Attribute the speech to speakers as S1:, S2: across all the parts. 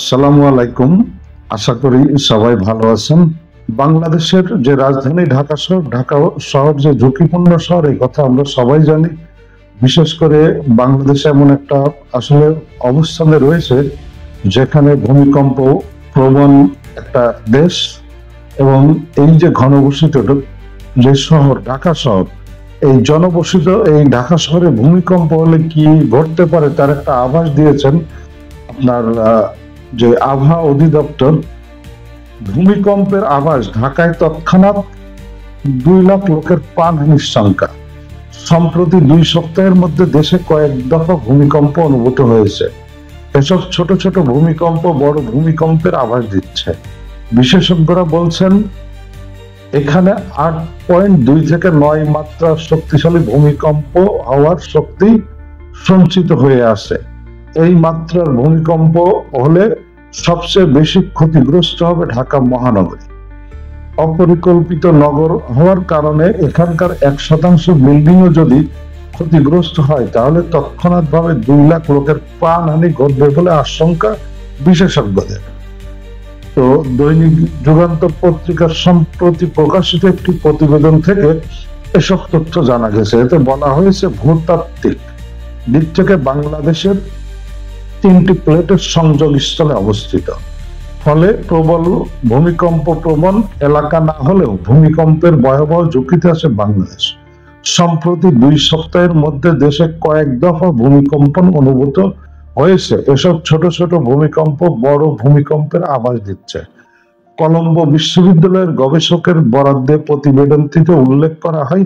S1: আসসালামু আলাইকুম। আশা করি সবাই ভালো আছেন। বাংলাদেশের যে রাজধানী ঢাকা শহর যে ঝুঁকিপূর্ণ শহর, এই কথা আমরা সবাই জানি। বিশেষ করে বাংলাদেশ এমন একটা আসলে অবস্থানে রয়েছে যেখানে ভূমিকম্প প্রবণ একটা দেশ, এবং এই যে ঘনবসতিত যে শহর ঢাকা শহর, এই জনবসতিত এই ঢাকা শহরে ভূমিকম্প হলে কি ঘটতে পারে তার একটা আভাস দিয়েছেন আপনার যে আবহাওয়া অধিদপ্তর। ভূমিকম্পের আভাস, ঢাকায় তৎক্ষণাৎ 2 লাখ লোকের প্রাণহানির শঙ্কা। সম্প্রতি 2 সপ্তাহের মধ্যে দেশে কয়েক দফা ভূমিকম্প অনুভূত হয়েছে। এসব ছোট ছোট ভূমিকম্প বড় ভূমিকম্পের আভাস দিচ্ছে। বিশেষজ্ঞরা বলছেন এখানে 8.2 থেকে 9 মাত্রার শক্তিশালী ভূমিকম্প হওয়ার শক্তি সঞ্চিত হয়ে আছে। এই মাত্রার ভূমিকম্প হলে সবচেয়ে বেশি ক্ষতিগ্রস্ত হবে ঢাকা মহানগরী। অপরিকল্পিত নগর হওয়ার কারণে এখানকার 1% বিল্ডিংও যদি ক্ষতিগ্রস্ত হয় তাহলে তৎক্ষণাৎভাবে 2 লাখ লোকের প্রাণহানি ঘটবে বলে আশঙ্কা বিশেষজ্ঞদের। তো দৈনিক যুগান্তর পত্রিকার সম্প্রতি প্রকাশিত একটি প্রতিবেদন থেকে এসব তথ্য জানা গেছে। এতে বলা হয়েছে ভূতাত্ত্বিক দিক থেকে বাংলাদেশের 3টি প্লেটের সংযোগস্থলে অবস্থিত, ফলে প্রবল ভূমিকম্প প্রবণ এলাকা না হলেও ভূমিকম্পের ভয়াবহ ঝুঁকিতে আছে বাংলাদেশ। সম্প্রতি 2 সপ্তাহের মধ্যে দেশে কয়েক দফা ভূমিকম্প অনুভূত হয়েছে। এসব ছোট ছোট ভূমিকম্প বড় ভূমিকম্পের আভাস দিচ্ছে। কলম্বো বিশ্ববিদ্যালয়ের গবেষকের বরাদ্দে প্রতিবেদনটিতে উল্লেখ করা হয়,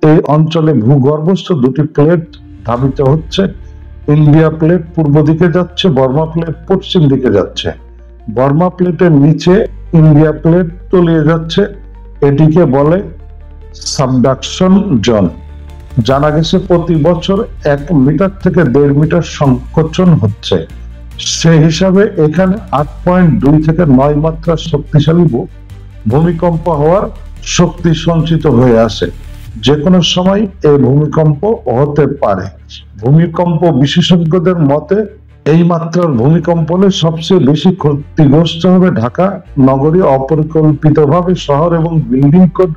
S1: এই অঞ্চলে ভূগর্ভস্থ 2টি প্লেট ধাবিত হচ্ছে। ইন্ডিয়া প্লেট পূর্ব দিকে যাচ্ছে, বর্মা প্লেট পশ্চিম দিকে যাচ্ছে। বর্মা প্লেটের নিচে ইন্ডিয়া প্লেট তলিয়ে যাচ্ছে। এটিকে বলে সাবডাকশন জোন। জানা গেছে প্রতি বছর 1 মিটার থেকে 1.5 মিটার সংকোচন হচ্ছে। সেই হিসাবে এখানে 8.2 থেকে 9 মাত্রার শক্তিশালী ভূমিকম্প হওয়ার শক্তি সঞ্চিত হয়ে আছে। যে কোনো সময় এই ভূমিকম্প হতে পারে। ভূমিকম্প বিশেষজ্ঞদের মতে এই মাত্রার ভূমিকম্প হলে সবচেয়ে বেশি ক্ষতিগ্রস্ত হবে ঢাকা নগরী। অপরিকল্পিতভাবে শহর এবং বিল্ডিং কোড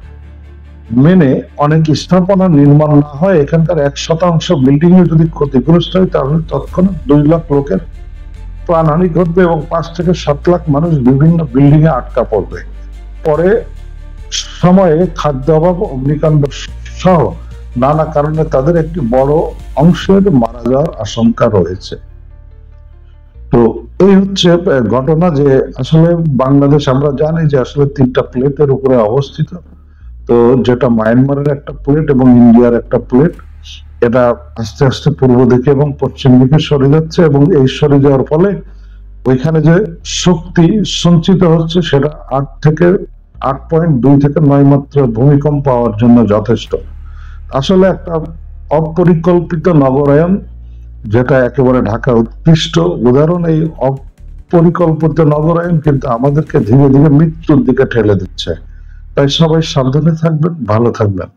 S1: মেনে অনেক স্থাপনা নির্মাণ না হয় এখানকার 1% বিল্ডিং এ যদি ক্ষতিগ্রস্ত হয় তাহলে তৎক্ষণাৎ 2 লাখ লোকের প্রাণহানি ঘটবে এবং 5 থেকে 7 লাখ মানুষ বিভিন্ন বিল্ডিং এ আটকা পড়বে। পরে সময়ে খাদ্য অভাব, অগ্নিকাণ্ড সহ নানা কারণে তাদের একটি বড় অংশের মারা যাওয়ার আশঙ্কা রয়েছে। তো এই হচ্ছে ঘটনা যে আসলে বাংলাদেশ, আমরা জানি যে আসলে 3টা প্লেটের উপরে অবস্থিত। তো যেটা মায়ানমারের একটা প্লেট এবং ইন্ডিয়ার একটা প্লেট, এটা আস্তে আস্তে পূর্ব দিকে এবং পশ্চিম দিকে সরে যাচ্ছে, এবং এই সরে যাওয়ার ফলে ওইখানে যে শক্তি সঞ্চিত হচ্ছে সেটা 8.2 থেকে 9 মাত্রার ভূমিকম্প হওয়ার জন্য যথেষ্ট। আসলে একটা অপরিকল্পিত নগরায়ন, যেটা একেবারে ঢাকা উৎকৃষ্ট উদাহরণ। এই অপরিকল্পিত নগরায়ন কিন্তু আমাদেরকে ধীরে ধীরে মৃত্যুর দিকে ঠেলে দিচ্ছে। তাই সবাই সাবধানে থাকবেন, ভালো থাকবেন।